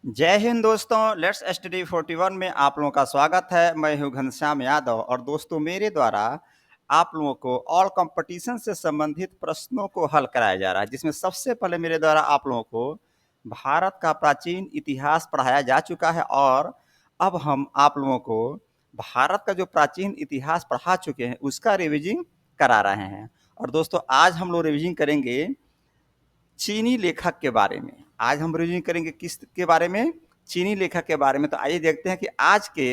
जय हिंद दोस्तों। Let's study 41 में आप लोगों का स्वागत है। मैं हूं घनश्याम यादव और दोस्तों मेरे द्वारा आप लोगों को ऑल कंपटीशन से संबंधित प्रश्नों को हल कराया जा रहा है, जिसमें सबसे पहले मेरे द्वारा आप लोगों को भारत का प्राचीन इतिहास पढ़ाया जा चुका है और अब हम आप लोगों को भारत का जो प्राचीन इतिहास पढ़ा चुके हैं उसका रिविजन करा रहे हैं। और दोस्तों आज हम लोग रिविजन करेंगे चीनी लेखक के बारे में। आज हम रिविजन करेंगे किस के बारे में? चीनी लेखक के बारे में। तो आइए देखते हैं कि आज के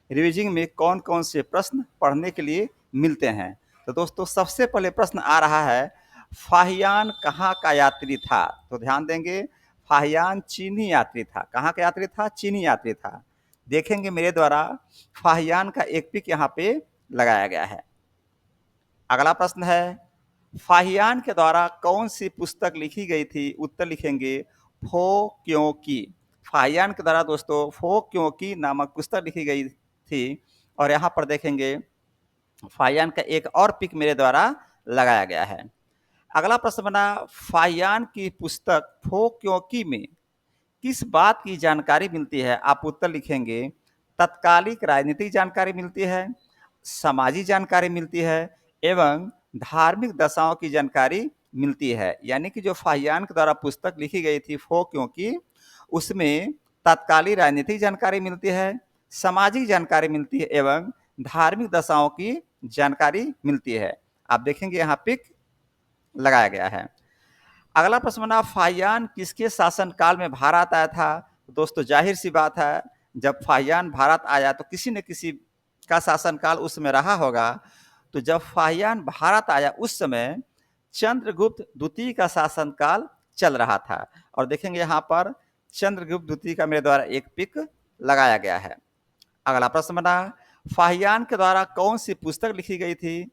रिविजन में कौन कौन से प्रश्न पढ़ने के लिए मिलते हैं। तो दोस्तों सबसे पहले प्रश्न आ रहा है, फाहियान कहाँ का यात्री था? तो ध्यान देंगे, फाहियान चीनी यात्री था। कहाँ का यात्री था? चीनी यात्री था। देखेंगे मेरे द्वारा फाहियान का एक पिक यहाँ पे लगाया गया है। अगला प्रश्न है, फाहियान के द्वारा कौन सी पुस्तक लिखी गई थी? उत्तर लिखेंगे फो क्यों की। फाहियान के द्वारा दोस्तों फो क्यों की नामक पुस्तक लिखी गई थी। और यहाँ पर देखेंगे फाहियान का एक और पिक मेरे द्वारा लगाया गया है। अगला प्रश्न बना, फाहियान की पुस्तक फो क्यों की में किस बात की जानकारी मिलती है? आप उत्तर लिखेंगे तत्कालिक राजनीतिक जानकारी मिलती है, सामाजिक जानकारी मिलती है एवं धार्मिक दशाओं की जानकारी मिलती है। यानी कि जो फाहियान के द्वारा पुस्तक लिखी गई थी फो क्योंकि उसमें तत्कालीन राजनीतिक जानकारी मिलती है, सामाजिक जानकारी मिलती है एवं धार्मिक दशाओं की जानकारी मिलती है। आप देखेंगे यहाँ पिक लगाया गया है। अगला प्रश्न बना, फाहियान किसके शासनकाल में भारत आया था? दोस्तों जाहिर सी बात है, जब फाहियान भारत आया तो किसी न किसी का शासनकाल उस समय रहा होगा। तो जब फाहियान भारत आया उस समय चंद्रगुप्त द्वितीय का शासनकाल चल रहा था। और देखेंगे यहाँ पर चंद्रगुप्त द्वितीय का मेरे द्वारा एक पिक लगाया गया है। अगला प्रश्न बना, फाहियान के द्वारा कौन सी पुस्तक लिखी गई थी?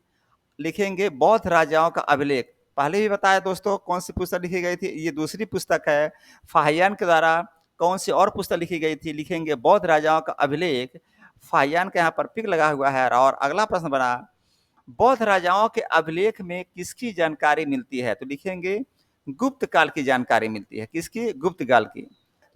लिखेंगे बौद्ध राजाओं का अभिलेख। पहले भी बताया दोस्तों कौन सी पुस्तक लिखी गई थी, ये दूसरी पुस्तक है। फाहियान के द्वारा कौन सी और पुस्तक लिखी गई थी? लिखेंगे बौद्ध राजाओं का अभिलेख। फाहियान का यहाँ पर पिक लगा हुआ है। और अगला प्रश्न बना, बौद्ध राजाओं के अभिलेख में किसकी जानकारी मिलती है? तो लिखेंगे गुप्त काल की जानकारी मिलती है। किसकी? गुप्त काल की।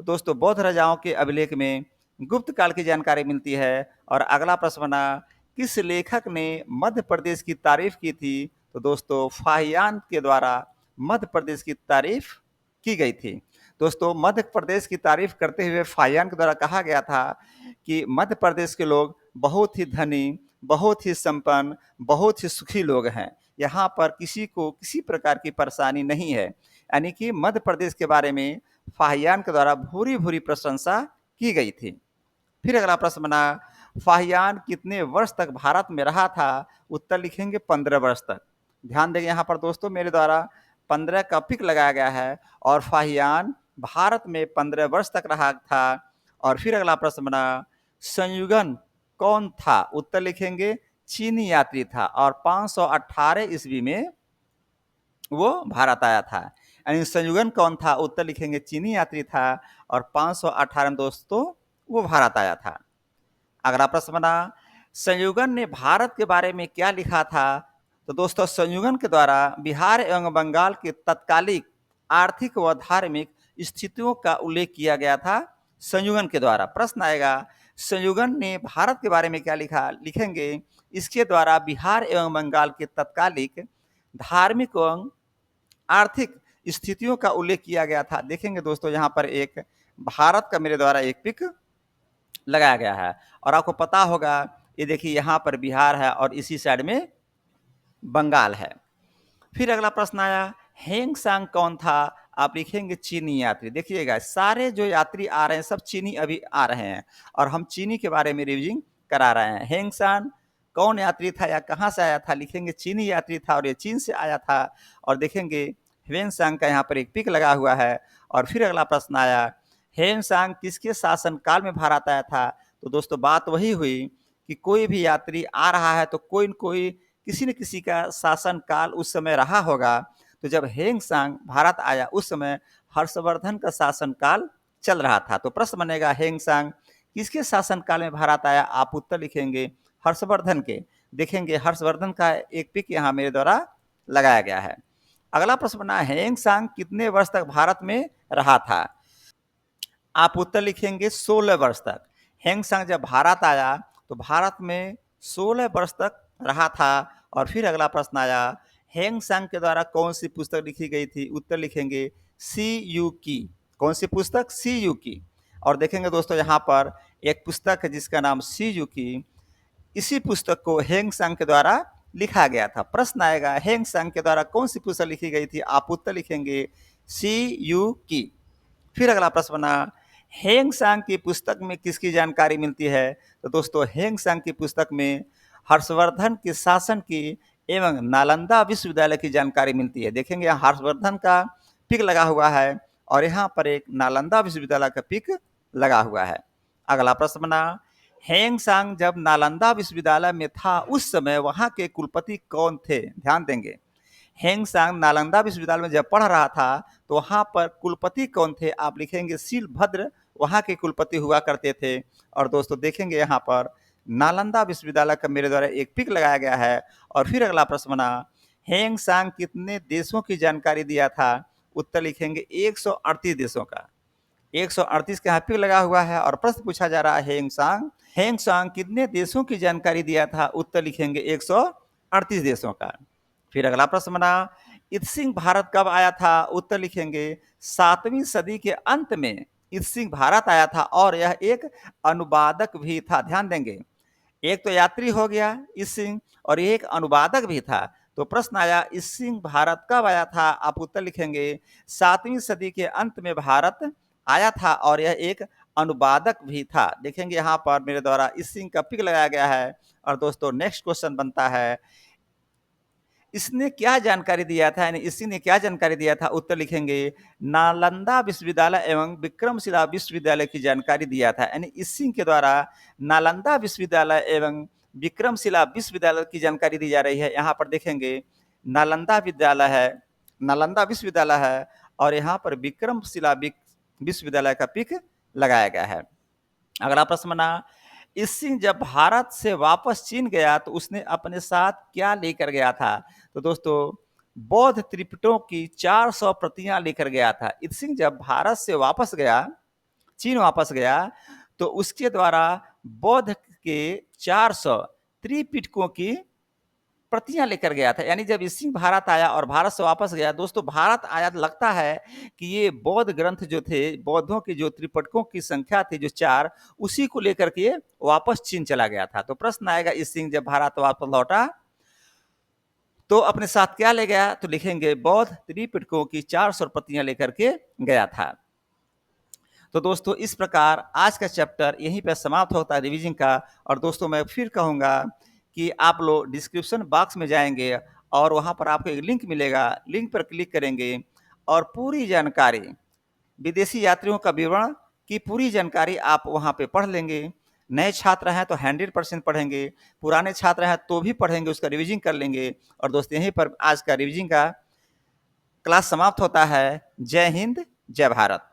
तो दोस्तों बौद्ध राजाओं के अभिलेख में गुप्त काल की जानकारी मिलती है। और अगला प्रश्न बना, किस लेखक ने मध्य प्रदेश की तारीफ की थी? तो दोस्तों फाहियान के द्वारा मध्य प्रदेश की तारीफ की गई थी। दोस्तों मध्य प्रदेश की तारीफ करते हुए फाहियान के द्वारा कहा गया था कि मध्य प्रदेश के लोग बहुत ही धनी, बहुत ही संपन्न, बहुत ही सुखी लोग हैं। यहाँ पर किसी को किसी प्रकार की परेशानी नहीं है। यानी कि मध्य प्रदेश के बारे में फाहियान के द्वारा भूरी भूरी प्रशंसा की गई थी। फिर अगला प्रश्न बना, फाहियान कितने वर्ष तक भारत में रहा था? उत्तर लिखेंगे 15 वर्ष तक। ध्यान देंगे यहाँ पर दोस्तों मेरे द्वारा 15 का पिक लगाया गया है और फाहियान भारत में 15 वर्ष तक रहा था। और फिर अगला प्रश्न बना, संयुगन कौन था? उत्तर लिखेंगे चीनी यात्री था और 518 ईस्वी में वो भारत आया था। यानी संयुगन कौन था? उत्तर लिखेंगे चीनी यात्री था और 518 में दोस्तों वो भारत आया था। अगला प्रश्न बना, संयुगन ने भारत के बारे में क्या लिखा था? तो दोस्तों संयुगन के द्वारा बिहार एवं बंगाल के तत्कालिक आर्थिक व धार्मिक स्थितियों का उल्लेख किया गया था संयुगन के द्वारा। प्रश्न आएगा संयुगन ने भारत के बारे में क्या लिखा? लिखेंगे इसके द्वारा बिहार एवं बंगाल के तत्कालिक धार्मिक एवं आर्थिक स्थितियों का उल्लेख किया गया था। देखेंगे दोस्तों यहाँ पर एक भारत का मेरे द्वारा एक पिक लगाया गया है और आपको पता होगा ये देखिए यहाँ पर बिहार है और इसी साइड में बंगाल है। फिर अगला प्रश्न आया, हेंग सांग कौन था? आप लिखेंगे चीनी यात्री। देखिएगा सारे जो यात्री आ रहे हैं सब चीनी अभी आ रहे हैं और हम चीनी के बारे में रिविजन करा रहे हैं। हेंग सांग कौन यात्री था या कहाँ से आया था? लिखेंगे चीनी यात्री था और ये चीन से आया था। और देखेंगे हेंग सांग का यहाँ पर एक पिक लगा हुआ है। और फिर अगला प्रश्न आया, हेंग सांग किसके शासनकाल में भारत आया था? तो दोस्तों बात वही हुई कि कोई भी यात्री आ रहा है तो कोई न कोई किसी न किसी का शासनकाल उस समय रहा होगा। तो जब हेंग सांग भारत आया उस समय हर्षवर्धन का शासनकाल चल रहा था। तो प्रश्न बनेगा हेंग सांग किसके शासनकाल में भारत आया? आप उत्तर लिखेंगे हर्षवर्धन के। देखेंगे हर्षवर्धन का एक पिक यहाँ मेरे द्वारा लगाया गया है। अगला प्रश्न बना, हेंग सांग कितने वर्ष तक भारत में रहा था? आप उत्तर लिखेंगे 16 वर्ष तक। हेंगसांग जब भारत आया तो भारत में 16 वर्ष तक रहा था। और फिर अगला प्रश्न आया, हेंगसांग के द्वारा कौन सी पुस्तक लिखी गई थी? उत्तर लिखेंगे सी यू की। कौन सी पुस्तक? सी यू की। और देखेंगे दोस्तों यहाँ पर एक पुस्तक है जिसका नाम सी यू की। इसी पुस्तक को हेंगसांग के द्वारा लिखा गया था। प्रश्न आएगा हेंगसांग के द्वारा कौन सी पुस्तक लिखी गई थी? आप उत्तर लिखेंगे सी यू की। फिर अगला प्रश्न बना, हेंगसांग की पुस्तक में किसकी जानकारी मिलती है? तो दोस्तों हेंगसांग की पुस्तक में हर्षवर्धन के शासन की एवं नालंदा विश्वविद्यालय की जानकारी मिलती है। देखेंगे यहाँ हर्षवर्धन का पिक लगा हुआ है और यहाँ पर एक नालंदा विश्वविद्यालय का पिक लगा हुआ है। अगला प्रश्न बना, हेंगसांग जब नालंदा विश्वविद्यालय में था उस समय वहाँ के कुलपति कौन थे? ध्यान देंगे, हेंगसांग नालंदा विश्वविद्यालय में जब पढ़ रहा था तो वहाँ पर कुलपति कौन थे? आप लिखेंगे शीलभद्र वहाँ के कुलपति हुआ करते थे। और दोस्तों देखेंगे यहाँ पर नालंदा विश्वविद्यालय का मेरे द्वारा एक पिक लगाया गया है। और फिर अगला प्रश्न बना, हेंगसांग कितने देशों की जानकारी दिया था? उत्तर लिखेंगे 138 देशों का। 138 का यहाँ पिक लगा हुआ है और प्रश्न पूछा जा रहा है हेंगसांग कितने देशों की जानकारी दिया था? उत्तर लिखेंगे 138 देशों का। फिर अगला प्रश्न बना, इत्सिंग भारत कब आया था? उत्तर लिखेंगे 7वीं सदी के अंत में इत्सिंग भारत आया था और यह एक अनुवादक भी था। ध्यान देंगे, एक तो यात्री हो गया इत्सिंग और ये एक अनुवादक भी था। तो प्रश्न आया इत्सिंग भारत कब आया था? आप उत्तर लिखेंगे 7वीं सदी के अंत में भारत आया था और यह एक अनुवादक भी था। देखेंगे यहाँ पर मेरे द्वारा इत्सिंग का पिक लगाया गया है। और दोस्तों नेक्स्ट क्वेश्चन बनता है, इसने क्या जानकारी दिया था? यानी इसी ने क्या जानकारी दिया था? उत्तर लिखेंगे नालंदा विश्वविद्यालय एवं विक्रमशिला विश्वविद्यालय की जानकारी दिया था। यानी इसी के द्वारा नालंदा विश्वविद्यालय एवं विक्रमशिला विश्वविद्यालय की जानकारी दी जा रही है। यहाँ पर देखेंगे नालंदा विद्यालय है, नालंदा विश्वविद्यालय है और यहाँ पर विक्रमशिला विश्वविद्यालय का पिक लगाया गया है। अगला प्रश्न बना, इत्सिंग जब भारत से वापस चीन गया तो उसने अपने साथ क्या लेकर गया था? तो दोस्तों बौद्ध त्रिपिटकों की 400 प्रतियां लेकर गया था। इत्सिंग जब भारत से वापस गया, चीन वापस गया, तो उसके द्वारा बौद्ध के 400 त्रिपिटकों की प्रतियां लेकर गया था। यानी जब इत्सिंग भारत आया और भारत से वापस गया, दोस्तों भारत आया तो लगता है कि ये बौद्ध ग्रंथ जो थे, बौद्धों के जो त्रिपिटकों की संख्या थी जो 4, उसी को लेकर के वापस चीन चला गया था। तो प्रश्न आएगा इत्सिंग जब भारत वापस लौटा तो अपने साथ क्या ले गया? तो लिखेंगे बौद्ध त्रिपिटकों की 400 प्रतियां लेकर के गया था। तो दोस्तों इस प्रकार आज का चैप्टर यहीं पर समाप्त होता है रिवीजन का। और दोस्तों मैं फिर कहूँगा कि आप लोग डिस्क्रिप्शन बॉक्स में जाएंगे और वहाँ पर आपको एक लिंक मिलेगा, लिंक पर क्लिक करेंगे और पूरी जानकारी, विदेशी यात्रियों का विवरण की पूरी जानकारी आप वहाँ पे पढ़ लेंगे। नए छात्र हैं तो 100% पढ़ेंगे, पुराने छात्र हैं तो भी पढ़ेंगे, उसका रिवीजन कर लेंगे। और दोस्तों यहीं पर आज का रिवीजन का क्लास समाप्त होता है। जय हिंद, जय भारत।